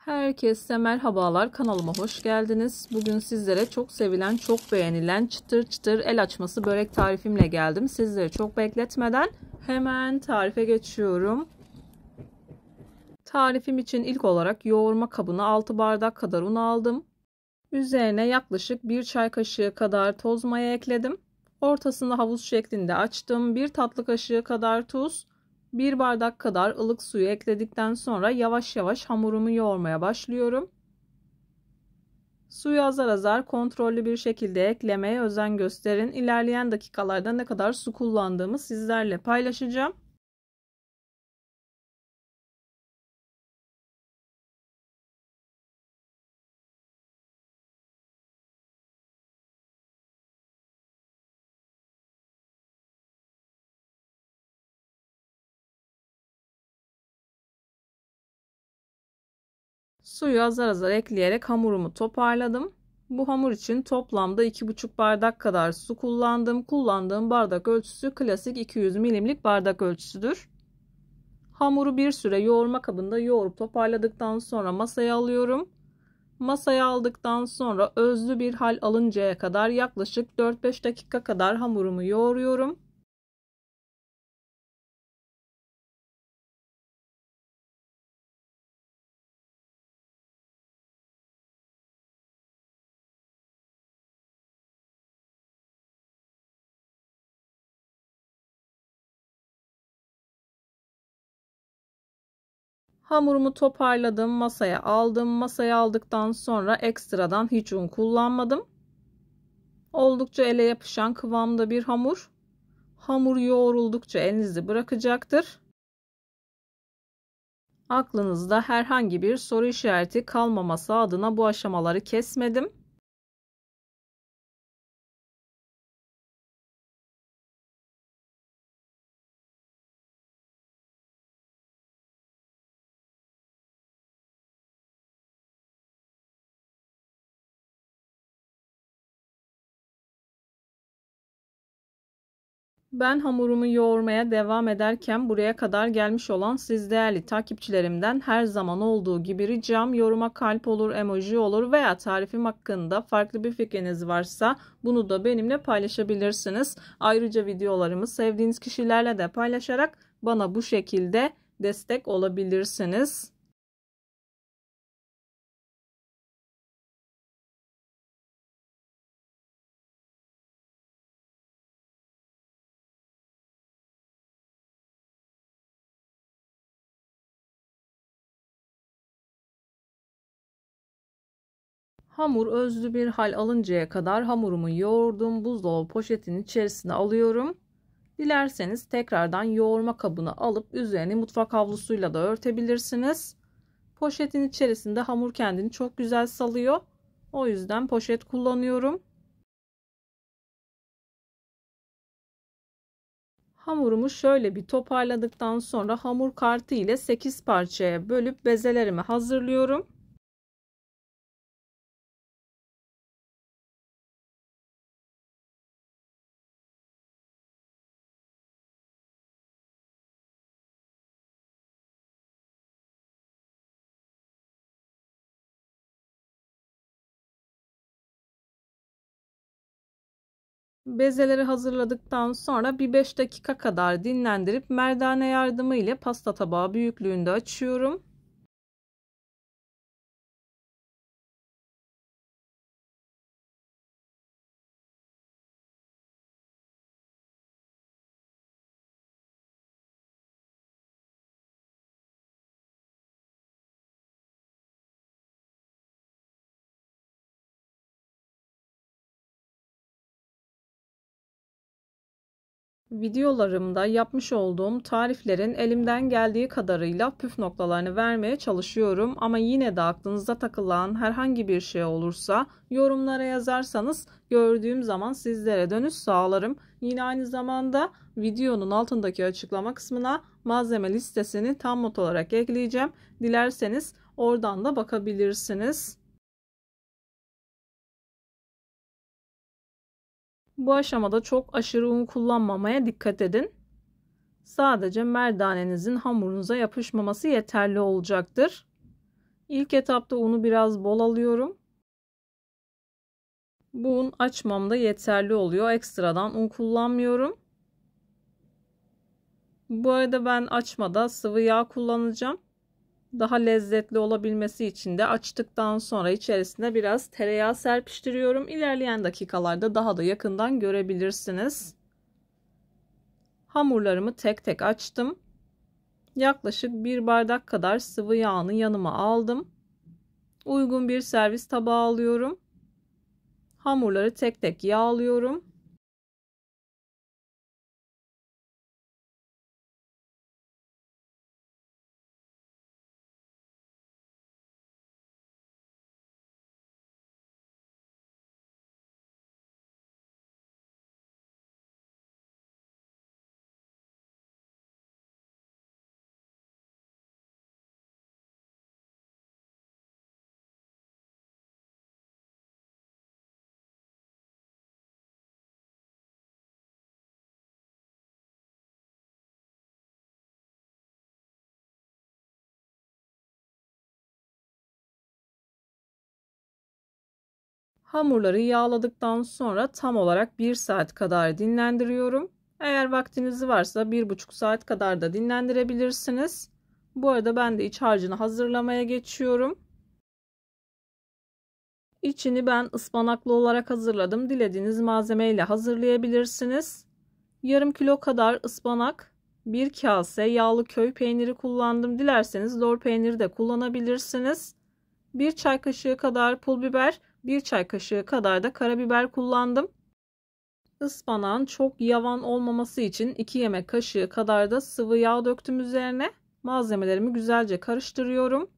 Herkese merhabalar, kanalıma hoş geldiniz. Bugün sizlere çok sevilen, çok beğenilen çıtır çıtır el açması börek tarifimle geldim. Sizleri çok bekletmeden hemen tarife geçiyorum. Tarifim için ilk olarak yoğurma kabına 6 bardak kadar un aldım. Üzerine yaklaşık 1 çay kaşığı kadar toz maya ekledim. Ortasını havuz şeklinde açtım. 1 tatlı kaşığı kadar tuz, 1 bardak kadar ılık suyu ekledikten sonra yavaş yavaş hamurumu yoğurmaya başlıyorum. Suyu azar azar kontrollü bir şekilde eklemeye özen gösterin. İlerleyen dakikalarda ne kadar su kullandığımı sizlerle paylaşacağım. Suyu azar azar ekleyerek hamurumu toparladım. Bu hamur için toplamda 2,5 bardak kadar su kullandım. Kullandığım bardak ölçüsü klasik 200 milimlik bardak ölçüsüdür. Hamuru bir süre yoğurma kabında yoğurup toparladıktan sonra masaya alıyorum. Masaya aldıktan sonra özlü bir hal alıncaya kadar yaklaşık 4-5 dakika kadar hamurumu yoğuruyorum. Hamurumu toparladım, masaya aldım. Masaya aldıktan sonra ekstradan hiç un kullanmadım. Oldukça ele yapışan kıvamda bir hamur. Hamur yoğruldukça elinizi bırakacaktır. Aklınızda herhangi bir soru işareti kalmaması adına bu aşamaları kesmedim. Ben hamurumu yoğurmaya devam ederken buraya kadar gelmiş olan siz değerli takipçilerimden her zaman olduğu gibi ricam yoruma kalp olur, emoji olur veya tarifim hakkında farklı bir fikriniz varsa bunu da benimle paylaşabilirsiniz. Ayrıca videolarımı sevdiğiniz kişilerle de paylaşarak bana bu şekilde destek olabilirsiniz. Hamur özlü bir hal alıncaya kadar hamurumu yoğurdum. Buzdolabı poşetinin içerisine alıyorum. Dilerseniz tekrardan yoğurma kabını alıp üzerini mutfak havlusuyla da örtebilirsiniz. Poşetin içerisinde hamur kendini çok güzel salıyor. O yüzden poşet kullanıyorum. Hamurumu şöyle bir toparladıktan sonra hamur kartı ile 8 parçaya bölüp bezelerimi hazırlıyorum. Bezeleri hazırladıktan sonra bir 5 dakika kadar dinlendirip merdane yardımı ile pasta tabağı büyüklüğünde açıyorum. Videolarımda yapmış olduğum tariflerin elimden geldiği kadarıyla püf noktalarını vermeye çalışıyorum. Ama yine de aklınıza takılan herhangi bir şey olursa yorumlara yazarsanız gördüğüm zaman sizlere dönüş sağlarım. Yine aynı zamanda videonun altındaki açıklama kısmına malzeme listesini tam not olarak ekleyeceğim. Dilerseniz oradan da bakabilirsiniz. Bu aşamada çok aşırı un kullanmamaya dikkat edin. Sadece merdanenizin hamurunuza yapışmaması yeterli olacaktır. İlk etapta unu biraz bol alıyorum. Bu un açmamda yeterli oluyor. Ekstradan un kullanmıyorum. Bu arada ben açmada sıvı yağ kullanacağım. Daha lezzetli olabilmesi için de açtıktan sonra içerisine biraz tereyağı serpiştiriyorum. İlerleyen dakikalarda daha da yakından görebilirsiniz. Hamurlarımı tek tek açtım. Yaklaşık 1 bardak kadar sıvı yağını yanıma aldım. Uygun bir servis tabağı alıyorum. Hamurları tek tek yağlıyorum. Hamurları yağladıktan sonra tam olarak 1 saat kadar dinlendiriyorum. Eğer vaktiniz varsa 1,5 saat kadar da dinlendirebilirsiniz. Bu arada ben de iç harcını hazırlamaya geçiyorum. İçini ben ıspanaklı olarak hazırladım. Dilediğiniz malzemeyle hazırlayabilirsiniz. Yarım kilo kadar ıspanak, 1 kase yağlı köy peyniri kullandım. Dilerseniz lor peyniri de kullanabilirsiniz. 1 çay kaşığı kadar pul biber, 1 çay kaşığı kadar da karabiber kullandım. Ispanağın çok yavan olmaması için 2 yemek kaşığı kadar da sıvı yağ döktüm üzerine. Malzemelerimi güzelce karıştırıyorum.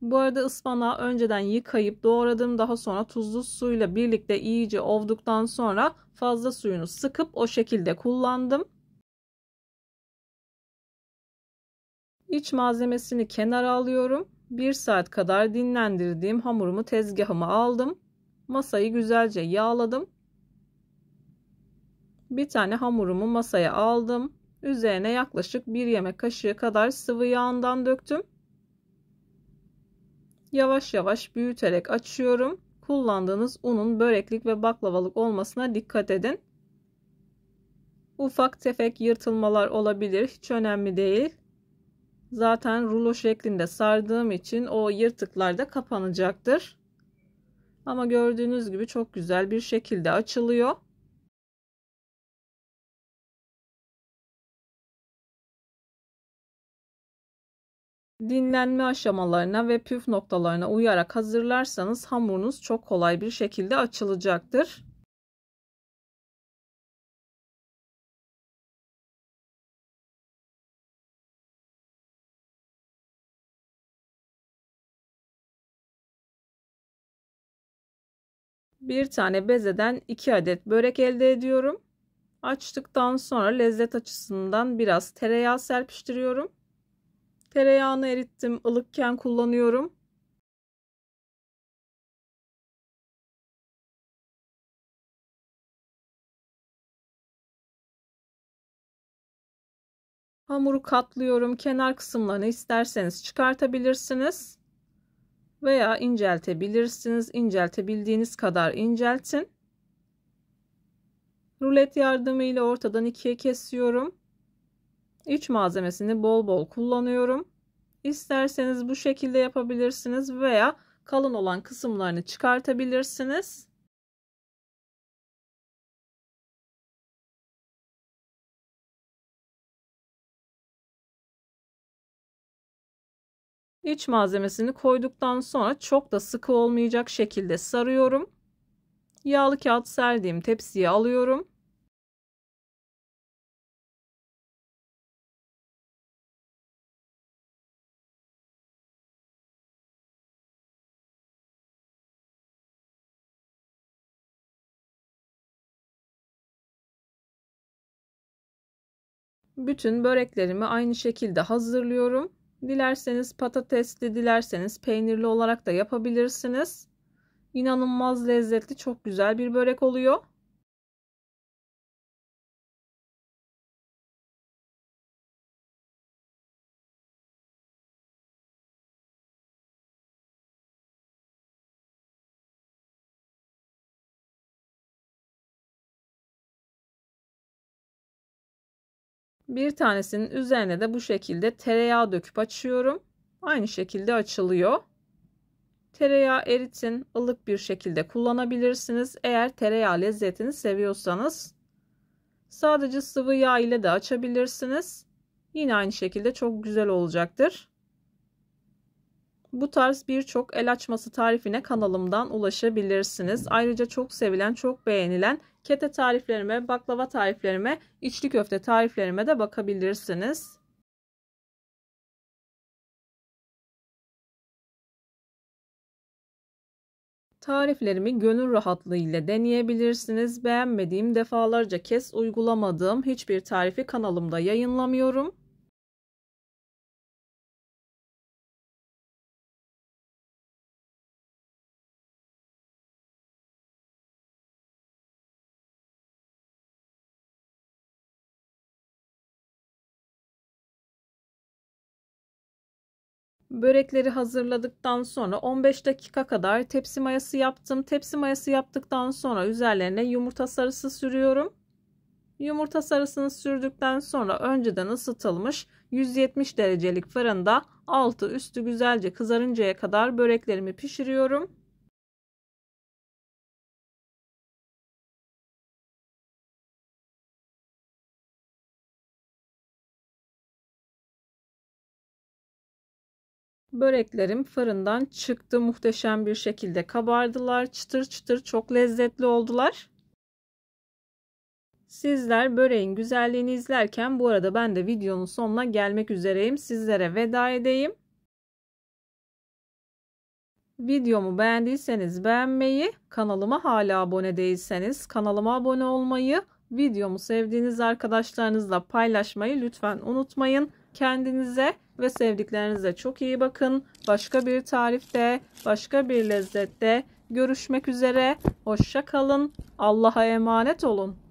Bu arada ıspanağı önceden yıkayıp doğradım. Daha sonra tuzlu suyla birlikte iyice ovduktan sonra fazla suyunu sıkıp o şekilde kullandım. İç malzemesini kenara alıyorum. 1 saat kadar dinlendirdiğim hamurumu tezgahıma aldım. Masayı güzelce yağladım. Bir tane hamurumu masaya aldım. Üzerine yaklaşık 1 yemek kaşığı kadar sıvı yağından döktüm. Yavaş yavaş büyüterek açıyorum. Kullandığınız unun böreklik ve baklavalık olmasına dikkat edin. Ufak tefek yırtılmalar olabilir. Hiç önemli değil. Zaten rulo şeklinde sardığım için o yırtıklar da kapanacaktır. Ama gördüğünüz gibi çok güzel bir şekilde açılıyor. Dinlenme aşamalarına ve püf noktalarına uyarak hazırlarsanız hamurunuz çok kolay bir şekilde açılacaktır. Bir tane bezeden 2 adet börek elde ediyorum. Açtıktan sonra lezzet açısından biraz tereyağı serpiştiriyorum. Tereyağını erittim, ılıkken kullanıyorum. Hamuru katlıyorum. Kenar kısımlarını isterseniz çıkartabilirsiniz veya inceltebilirsiniz. İnceltebildiğiniz kadar inceltin. Rulet yardımıyla ortadan ikiye kesiyorum. İç malzemesini bol bol kullanıyorum. İsterseniz bu şekilde yapabilirsiniz veya kalın olan kısımlarını çıkartabilirsiniz. İç malzemesini koyduktan sonra çok da sıkı olmayacak şekilde sarıyorum. Yağlı kağıt serdiğim tepsiye alıyorum. Bütün böreklerimi aynı şekilde hazırlıyorum. Dilerseniz patatesli, dilerseniz peynirli olarak da yapabilirsiniz. İnanılmaz lezzetli, çok güzel bir börek oluyor. Bir tanesinin üzerine de bu şekilde tereyağı döküp açıyorum. Aynı şekilde açılıyor. Tereyağı eritin, ılık bir şekilde kullanabilirsiniz eğer tereyağı lezzetini seviyorsanız. Sadece sıvı yağ ile de açabilirsiniz. Yine aynı şekilde çok güzel olacaktır. Bu tarz birçok el açması tarifine kanalımdan ulaşabilirsiniz. Ayrıca çok sevilen, çok beğenilen kete tariflerime, baklava tariflerime, içli köfte tariflerime de bakabilirsiniz. Tariflerimi gönül rahatlığı ile deneyebilirsiniz. Beğenmediğim, defalarca kez uygulamadığım hiçbir tarifi kanalımda yayınlamıyorum. Börekleri hazırladıktan sonra 15 dakika kadar tepsi mayası yaptım. Tepsi mayası yaptıktan sonra üzerlerine yumurta sarısı sürüyorum. Yumurta sarısını sürdükten sonra önceden ısıtılmış 170 derecelik fırında altı üstü güzelce kızarıncaya kadar böreklerimi pişiriyorum. Böreklerim fırından çıktı. Muhteşem bir şekilde kabardılar. Çıtır çıtır çok lezzetli oldular. Sizler böreğin güzelliğini izlerken bu arada ben de videonun sonuna gelmek üzereyim. Sizlere veda edeyim. Videomu beğendiyseniz beğenmeyi, kanalıma hala abone değilseniz kanalıma abone olmayı, videomu sevdiğiniz arkadaşlarınızla paylaşmayı lütfen unutmayın. Kendinize ve sevdiklerinize çok iyi bakın. Başka bir tarifte, başka bir lezzette görüşmek üzere. Hoşça kalın. Allah'a emanet olun.